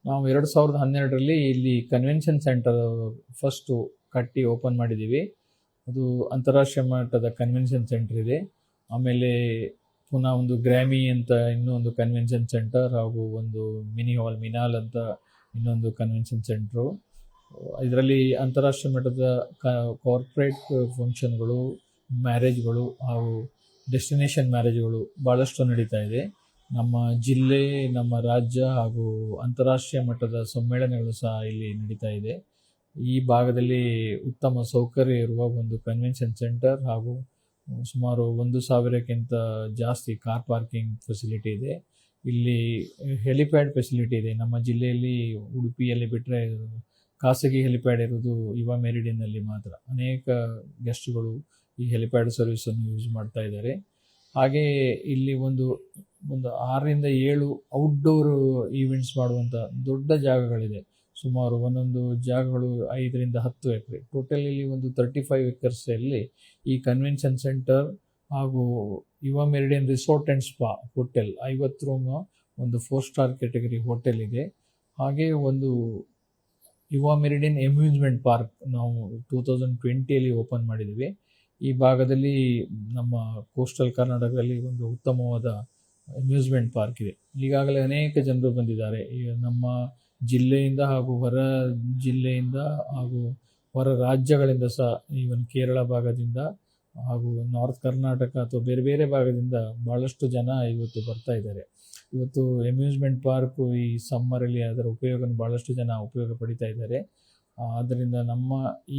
ನಾವು 2012ರಲ್ಲಿ ಇಲ್ಲಿ convention centre first ಕಟ್ಟಿ ಓಪನ್ ಮಾಡಿದ್ದೀವಿ. ಅದು ಅಂತಾರಾಷ್ಟ್ರೀಯ ಮಟ್ಟದ ಕನ್ವೆನ್ಷನ್ ಸೆಂಟರ್ ಇದೆ. ಆಮೇಲೆ ಪುನಃ ಒಂದು ಗ್ರಾಮಿ ಅಂತ ಇನ್ನೊಂದು ಕನ್ವೆನ್ಷನ್ ಸೆಂಟರ್ ಹಾಗೂ ಒಂದು ಮಿನಿ ಹಾಲ್ ಮಿನಾಲ್ ಅಂತ ಇನ್ನೊಂದು ಕನ್ವೆನ್ಷನ್ ಸೆಂಟ್ರು. ಇದರಲ್ಲಿ ಅಂತಾರಾಷ್ಟ್ರೀಯ ಮಟ್ಟದ ಕಾರ್ಪೊರೇಟ್ ಫಂಕ್ಷನ್ಗಳು, ಮ್ಯಾರೇಜ್ಗಳು ಹಾಗೂ ಡೆಸ್ಟಿನೇಷನ್ ಮ್ಯಾರೇಜ್ಗಳು ಭಾಳಷ್ಟು ನಡೀತಾ ಇದೆ. ನಮ್ಮ ಜಿಲ್ಲೆ, ನಮ್ಮ ರಾಜ್ಯ ಹಾಗೂ ಅಂತಾರಾಷ್ಟ್ರೀಯ ಮಟ್ಟದ ಸಮ್ಮೇಳನಗಳು ಸಹ ಇಲ್ಲಿ ನಡೀತಾ ಇದೆ. ಈ ಭಾಗದಲ್ಲಿ ಉತ್ತಮ ಸೌಕರ್ಯ ಇರುವ ಒಂದು ಕನ್ವೆನ್ಷನ್ ಸೆಂಟರ್ ಹಾಗೂ ಸುಮಾರು 1,000ಕ್ಕಿಂತ ಜಾಸ್ತಿ ಕಾರ್ ಪಾರ್ಕಿಂಗ್ ಫೆಸಿಲಿಟಿ ಇದೆ. ಇಲ್ಲಿ ಹೆಲಿಪ್ಯಾಡ್ ಫೆಸಿಲಿಟಿ ಇದೆ. ನಮ್ಮ ಜಿಲ್ಲೆಯಲ್ಲಿ ಉಡುಪಿಯಲ್ಲಿ ಬಿಟ್ಟರೆ ಖಾಸಗಿ ಹೆಲಿಪ್ಯಾಡ್ ಇರೋದು ಯುವ ಮೆರಿಡಿಯನ್ನಲ್ಲಿ ಮಾತ್ರ. ಅನೇಕ ಗೆಸ್ಟ್ಗಳು ಈ ಹೆಲಿಪ್ಯಾಡ್ ಸರ್ವಿಸನ್ನು ಯೂಸ್ ಮಾಡ್ತಾ ಇದ್ದಾರೆ. ಹಾಗೆ ಇಲ್ಲಿ ಒಂದು 6ರಿಂದ 7 ಔಟ್ಡೋರ್ ಈವೆಂಟ್ಸ್ ಮಾಡುವಂಥ ದೊಡ್ಡ ಜಾಗಗಳಿದೆ. ಸುಮಾರು ಒಂದೊಂದು ಜಾಗಗಳು 5ರಿಂದ 10 ಎಕರೆ. ಟೋಟಲ್ ಇಲ್ಲಿ ಒಂದು 35 ಎಕರ್ಸಲ್ಲಿ ಈ ಕನ್ವೆನ್ಷನ್ ಸೆಂಟರ್ ಹಾಗೂ ಯುವ meridian resort and spa hotel 50 room ಒಂದು 4 ಸ್ಟಾರ್ ಕ್ಯಾಟಗರಿ ಹೋಟೆಲ್ ಇದೆ. ಹಾಗೆ ಒಂದು ಯುವ ಮೆರಿಡಿಯನ್ ಅಮ್ಯೂಸ್ಮೆಂಟ್ ಪಾರ್ಕ್ ನಾವು 2020ಯಲ್ಲಿ ಓಪನ್ ಮಾಡಿದ್ದೀವಿ. ಈ ಭಾಗದಲ್ಲಿ ನಮ್ಮ ಕೋಸ್ಟಲ್ ಕರ್ನಾಟಕದಲ್ಲಿ ಒಂದು ಉತ್ತಮವಾದ ಅಮ್ಯೂಸ್ಮೆಂಟ್ ಪಾರ್ಕ್ ಇದೆ. ಈಗಾಗಲೇ ಅನೇಕ ಜನರು ಬಂದಿದ್ದಾರೆ. ಈಗ ನಮ್ಮ ಜಿಲ್ಲೆಯಿಂದ ಹಾಗೂ ಹೊರ ಜಿಲ್ಲೆಯಿಂದ ಹಾಗೂ ಹೊರ ರಾಜ್ಯಗಳಿಂದ ಸಹ, ಈವನ್ ಕೇರಳ ಭಾಗದಿಂದ ಹಾಗೂ ನಾರ್ತ್ ಕರ್ನಾಟಕ ಅಥವಾ ಬೇರೆ ಬೇರೆ ಭಾಗದಿಂದ ಭಾಳಷ್ಟು ಜನ ಇವತ್ತು ಬರ್ತಾ ಇದ್ದಾರೆ. ಇವತ್ತು ಅಮ್ಯೂಸ್ಮೆಂಟ್ ಪಾರ್ಕು ಈ ಸಮ್ಮರಲ್ಲಿ ಅದರ ಉಪಯೋಗವನ್ನು ಭಾಳಷ್ಟು ಜನ ಉಪಯೋಗ ಪಡಿತಾ ಇದ್ದಾರೆ. ಆದ್ದರಿಂದ ನಮ್ಮ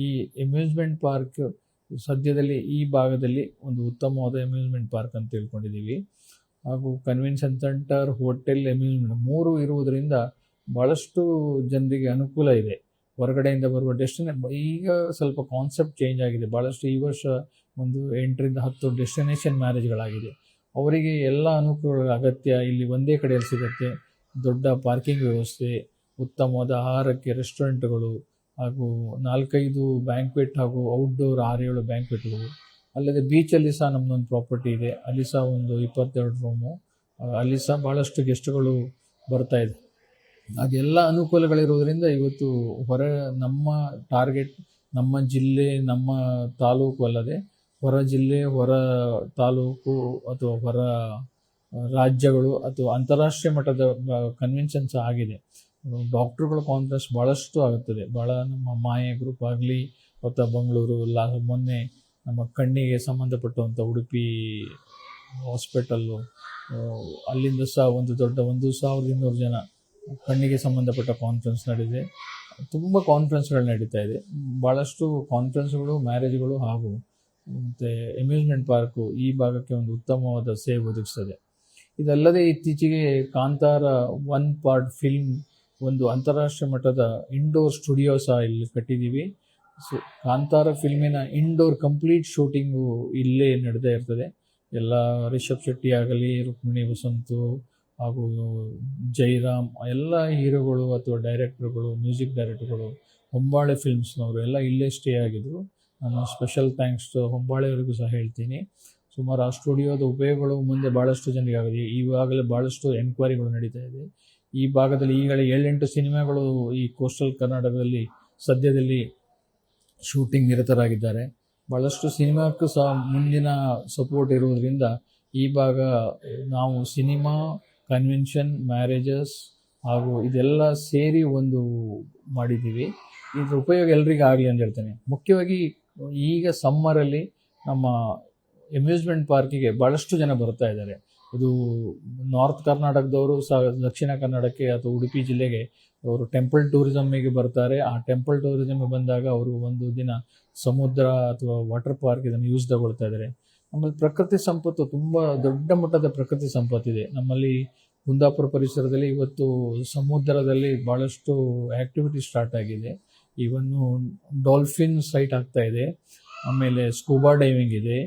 ಈ ಅಮ್ಯೂಸ್ಮೆಂಟ್ ಪಾರ್ಕ್ ಸದ್ಯದಲ್ಲಿ ಈ ಭಾಗದಲ್ಲಿ ಒಂದು ಉತ್ತಮವಾದ ಅಮ್ಯೂಸ್ಮೆಂಟ್ ಪಾರ್ಕ್ ಅಂತ ತಿಳ್ಕೊಂಡಿದ್ದೀವಿ. ಹಾಗೂ ಕನ್ವೆನ್ಷನ್ ಸೆಂಟರ್, ಹೋಟೆಲ್, ಅಮ್ಯೂಸ್ಮೆಂಟ್ 3 ಇರುವುದರಿಂದ ಭಾಳಷ್ಟು ಜನರಿಗೆ ಅನುಕೂಲ ಇದೆ. ಹೊರಗಡೆಯಿಂದ ಬರುವ ಈಗ ಸ್ವಲ್ಪ ಕಾನ್ಸೆಪ್ಟ್ ಚೇಂಜ್ ಆಗಿದೆ. ಭಾಳಷ್ಟು ಈ ವರ್ಷ ಒಂದು 8ರಿಂದ 10 ಡೆಸ್ಟಿನೇಷನ್ ಮ್ಯಾರೇಜ್ಗಳಾಗಿದೆ. ಅವರಿಗೆ ಎಲ್ಲ ಅನುಕೂಲಗಳ ಅಗತ್ಯ ಇಲ್ಲಿ ಒಂದೇ ಕಡೆಯಲ್ಲಿ ಸಿಗುತ್ತೆ. ದೊಡ್ಡ ಪಾರ್ಕಿಂಗ್ ವ್ಯವಸ್ಥೆ, ಉತ್ತಮವಾದ ಆಹಾರಕ್ಕೆ ರೆಸ್ಟೋರೆಂಟ್ಗಳು ಹಾಗೂ 4-5 ಬ್ಯಾಂಕ್ವೆಟ್ ಹಾಗೂ ಔಟ್ಡೋರ್ 6-7 ಬ್ಯಾಂಕ್ವೆಟ್ಗಳು. ಅಲ್ಲದೆ ಬೀಚಲ್ಲಿ ಸಹ ನಮ್ಮದೊಂದು ಪ್ರಾಪರ್ಟಿ ಇದೆ. ಅಲ್ಲಿ ಸಹ ಒಂದು 22 ರೂಮು. ಅಲ್ಲಿ ಸಹ ಭಾಳಷ್ಟು ಗೆಸ್ಟ್ಗಳು ಬರ್ತಾ ಇದೆ. ಹಾಗೆಲ್ಲ ಅನುಕೂಲಗಳಿರೋದರಿಂದ ಇವತ್ತು ನಮ್ಮ ಟಾರ್ಗೆಟ್ ನಮ್ಮ ಜಿಲ್ಲೆ, ನಮ್ಮ ತಾಲೂಕು ಅಲ್ಲದೆ ಹೊರ ಜಿಲ್ಲೆ, ಹೊರ ತಾಲೂಕು ಅಥವಾ ಹೊರ ರಾಜ್ಯಗಳು ಅಥವಾ ಅಂತಾರಾಷ್ಟ್ರೀಯ ಮಟ್ಟದ ಕನ್ವೆನ್ಷನ್ ಸಹ ಆಗಿದೆ. ಡಾಕ್ಟ್ರುಗಳ ಕಾನ್ಫರೆನ್ಸ್ ಭಾಳಷ್ಟು ಆಗುತ್ತದೆ. ಭಾಳ ನಮ್ಮ ಮಾಯೆ ಗ್ರೂಪ್ ಆಗಲಿ ಅಥವಾ ಬೆಂಗಳೂರು ಮೊನ್ನೆ ನಮ್ಮ ಕಣ್ಣಿಗೆ ಸಂಬಂಧಪಟ್ಟಂಥ ಉಡುಪಿ ಹಾಸ್ಪಿಟಲ್ಲು, ಅಲ್ಲಿಂದ ಸಹ ಒಂದು ದೊಡ್ಡ 1,200 ಜನ ಕಣ್ಣಿಗೆ ಸಂಬಂಧಪಟ್ಟ ಕಾನ್ಫರೆನ್ಸ್ ನಡೆದಿದೆ. ತುಂಬ ಕಾನ್ಫರೆನ್ಸ್ಗಳು ನಡೀತಾ ಇದೆ. ಭಾಳಷ್ಟು ಕಾನ್ಫರೆನ್ಸ್ಗಳು, ಮ್ಯಾರೇಜ್ಗಳು ಹಾಗೂ ಮತ್ತು ಅಮ್ಯೂಸ್ಮೆಂಟ್ ಪಾರ್ಕು ಈ ಭಾಗಕ್ಕೆ ಒಂದು ಉತ್ತಮವಾದ ಸೇವೆ ಒದಗಿಸ್ತದೆ. ಇದಲ್ಲದೆ ಇತ್ತೀಚೆಗೆ ಕಾಂತಾರ 1 ಪಾರ್ಟ್ ಫಿಲ್ಮ್ ಒಂದು ಅಂತಾರಾಷ್ಟ್ರೀಯ ಮಟ್ಟದ ಇಂಡೋರ್ ಸ್ಟುಡಿಯೋ ಸಹ ಇಲ್ಲಿ ಕಟ್ಟಿದ್ದೀವಿ. ಕಾಂತಾರ ಫಿಲ್ಮಿನ ಇಂಡೋರ್ ಕಂಪ್ಲೀಟ್ ಶೂಟಿಂಗು ಇಲ್ಲೇ ನಡೆದೇ ಇರ್ತದೆ. ಎಲ್ಲ ರಿಷಬ್ ಶೆಟ್ಟಿ ಆಗಲಿ, ರುಕ್ಮಿಣಿ ವಸಂತು ಹಾಗೂ ಜೈರಾಮ್ ಎಲ್ಲ ಹೀರೋಗಳು ಅಥವಾ ಡೈರೆಕ್ಟರ್ಗಳು, ಮ್ಯೂಸಿಕ್ ಡೈರೆಕ್ಟರ್ಗಳು, ಹೊಂಬಾಳೆ ಫಿಲ್ಮ್ಸ್ನವರು ಎಲ್ಲ ಇಲ್ಲೇ ಸ್ಟೇ ಆಗಿದ್ದರು. ನಾನು ಸ್ಪೆಷಲ್ ಥ್ಯಾಂಕ್ಸ್ ಹೊಂಬಾಳೆಯವರಿಗೂ ಸಹ ಹೇಳ್ತೀನಿ. ಸುಮಾರು ಆ ಸ್ಟುಡಿಯೋದ ಉಪಯೋಗಗಳು ಮುಂದೆ ಭಾಳಷ್ಟು ಜನರಿಗೆ ಆಗಿದೆ. ಈವಾಗಲೇ ಭಾಳಷ್ಟು ಎನ್ಕ್ವೈರಿಗಳು ನಡೀತಾ ಇದೆ. ಈ ಭಾಗದಲ್ಲಿ ಈಗಲೇ 7-8 ಸಿನಿಮಾಗಳು ಈ ಕೋಸ್ಟಲ್ ಕರ್ನಾಟಕದಲ್ಲಿ ಸದ್ಯದಲ್ಲಿ ಶೂಟಿಂಗ್ ನಿರತರಾಗಿದ್ದಾರೆ. ಭಾಳಷ್ಟು ಸಿನಿಮಾಕ್ಕೂ ಸಹ ಮುಂದಿನ ಸಪೋರ್ಟ್ ಇರುವುದರಿಂದ ಈ ಭಾಗ ನಾವು ಸಿನಿಮಾ, ಕನ್ವೆನ್ಷನ್, ಮ್ಯಾರೇಜಸ್ ಹಾಗೂ ಇದೆಲ್ಲ ಸೇರಿ ಒಂದು ಮಾಡಿದ್ದೀವಿ. ಇದ್ರ ಉಪಯೋಗ ಎಲ್ರಿಗೂ ಆಗಲಿ ಅಂತ ಹೇಳ್ತೇನೆ. ಮುಖ್ಯವಾಗಿ ಈಗ ಸಮ್ಮರಲ್ಲಿ ನಮ್ಮ ಅಮ್ಯೂಸ್ಮೆಂಟ್ ಪಾರ್ಕಿಗೆ ಭಾಳಷ್ಟು ಜನ ಬರ್ತಾ ಇದ್ದಾರೆ. ಇದು ನಾರ್ತ್ ಕರ್ನಾಟಕದವರು ಸಹ ದಕ್ಷಿಣ ಕನ್ನಡಕ್ಕೆ ಅಥವಾ ಉಡುಪಿ ಜಿಲ್ಲೆಗೆ ಅವರು ಟೆಂಪಲ್ ಟೂರಿಸಮ್ಮಿಗೆ ಬರ್ತಾರೆ. ಆ ಟೆಂಪಲ್ ಟೂರಿಸಮ್ಗೆ ಬಂದಾಗ ಅವರು ಒಂದು ದಿನ ಸಮುದ್ರ ಅಥವಾ ವಾಟರ್ ಪಾರ್ಕ್ ಇದನ್ನು ಯೂಸ್ ತಗೊಳ್ತಾ ಇದ್ದಾರೆ. ನಮ್ಮಲ್ಲಿ ಪ್ರಕೃತಿ ಸಂಪತ್ತು ತುಂಬ ದೊಡ್ಡ ಮಟ್ಟದ ಪ್ರಕೃತಿ ಸಂಪತ್ತಿದೆ. ನಮ್ಮಲ್ಲಿ ಕುಂದಾಪುರ ಪರಿಸರದಲ್ಲಿ ಇವತ್ತು ಸಮುದ್ರದಲ್ಲಿ ಭಾಳಷ್ಟು ಆ್ಯಕ್ಟಿವಿಟಿ ಸ್ಟಾರ್ಟ್ ಆಗಿದೆ. ಇವನ್ನು ಡಾಲ್ಫಿನ್ ಸೈಟ್ ಆಗ್ತಾ ಇದೆ. ಆಮೇಲೆ ಸ್ಕೂಬಾ ಡೈವಿಂಗ್ ಇದೆ,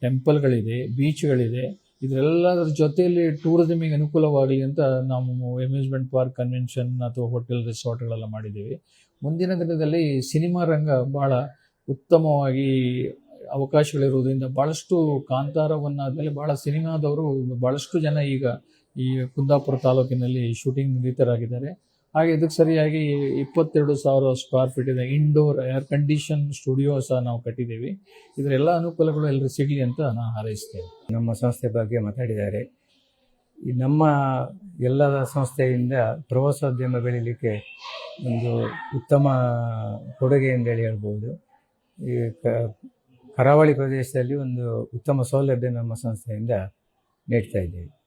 ಟೆಂಪಲ್ಗಳಿದೆ, ಬೀಚ್ಗಳಿದೆ. ಇದರೆಲ್ಲದರ ಜೊತೆಯಲ್ಲಿ ಟೂರಿಸಮಿಗೆ ಅನುಕೂಲವಾಗಲಿ ಅಂತ ನಾವು ಅಮ್ಯೂಸ್ಮೆಂಟ್ ಪಾರ್ಕ್, ಕನ್ವೆನ್ಷನ್ ಅಥವಾ ಹೋಟೆಲ್, ರಿಸಾರ್ಟ್ಗಳೆಲ್ಲ ಮಾಡಿದ್ದೀವಿ. ಮುಂದಿನ ದಿನದಲ್ಲಿ ಸಿನಿಮಾ ರಂಗ ಭಾಳ ಉತ್ತಮವಾಗಿ ಅವಕಾಶಗಳಿರುವುದರಿಂದ ಭಾಳಷ್ಟು ಕಾಂತಾರವನ್ನಾದಮೇಲೆ ಭಾಳ ಸಿನಿಮಾದವರು ಭಾಳಷ್ಟು ಜನ ಈಗ ಈ ಕುಂದಾಪುರ ತಾಲೂಕಿನಲ್ಲಿ ಶೂಟಿಂಗ್ ನಿರತರಾಗಿದ್ದಾರೆ. ಹಾಗೆ ಇದಕ್ಕೆ ಸರಿಯಾಗಿ 22,000 ಸ್ಕ್ವೇರ್ ಫೀಟ್ ಇದೆ ಇಂಡೋರ್ ಏರ್ ಕಂಡೀಷನ್ ಸ್ಟುಡಿಯೋ ಸಹ ನಾವು ಕಟ್ಟಿದ್ದೀವಿ. ಇದರೆಲ್ಲ ಅನುಕೂಲಗಳು ಎಲ್ಲರೂ ಸಿಗಲಿ ಅಂತ ನಾನು ಹಾರೈಸ್ತೇನೆ. ನಮ್ಮ ಸಂಸ್ಥೆ ಬಗ್ಗೆ ಮಾತಾಡಿದ್ದಾರೆ. ಈ ನಮ್ಮ ಎಲ್ಲ ಸಂಸ್ಥೆಯಿಂದ ಪ್ರವಾಸೋದ್ಯಮ ಬೆಳೀಲಿಕ್ಕೆ ಒಂದು ಉತ್ತಮ ಕೊಡುಗೆ ಎಂದೇಳಿ ಹೇಳ್ಬೋದು. ಈ ಕರಾವಳಿ ಪ್ರದೇಶದಲ್ಲಿ ಒಂದು ಉತ್ತಮ ಸೌಲಭ್ಯ ನಮ್ಮ ಸಂಸ್ಥೆಯಿಂದ ನೀಡ್ತಾ ಇದ್ದೇವೆ.